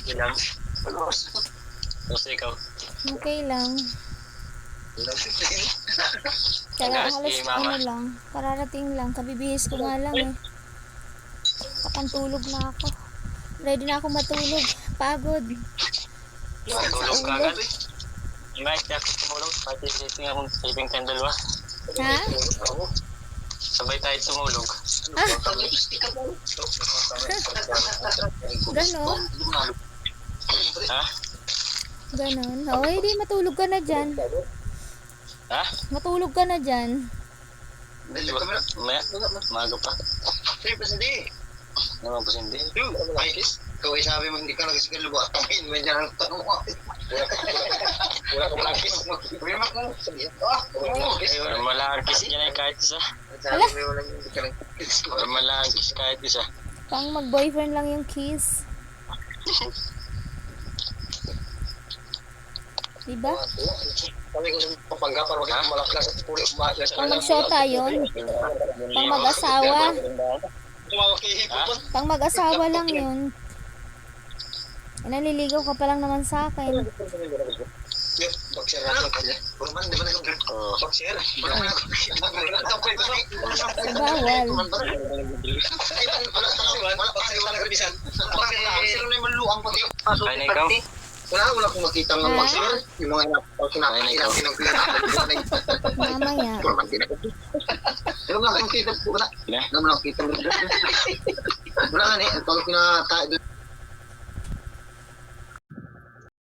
Yun lang. Basta ikaw. Okay lang. Kaya Nag-aas halos kay mama. ano lang, kararating lang, kabibihis ko nga lang eh. Kapantulog na ako. Ready na ako matulog. Pagod. Tulog Sa ka ulo. agad. Ngay, kaya ako tumulog. Pati sitting akong saving kang dalawa. Ha? Sabay tayo tumulog. Ah, ganon. Ha? Ganon. O, di matulog ka na dyan. Ha? Matulog ka na dyan. Maya, maga pa. Naman po hindi. Kaway sabi mo hindi ka nagsigal lubo at tangin mo dyan ang tanong mo. Wala ko malakis. Wala ko malakis. Malakis yan ay kahit isa. Ala. Malakis kahit isa. Pang mag-boyfriend lang yung kiss. Diba? Sabi ko sa papangga para maging malaklas at pulis umakyat. Pang mag-shota yun. Pang mag-asawa. Pang mag-asawa lang yun. Eh, naliligaw ka pa lang naman sa akin. Boxer natin kanya. Purman, di ba nag-boxer? Boxer. Bawal. Ay, na ikaw? Wala akong makita ng boxer. Yung mga kinakain ng pinatapon. Mamaya. Purman, di na ko. Wala akong makita. Wala akong makita. Wala nga ni. Pag pinatay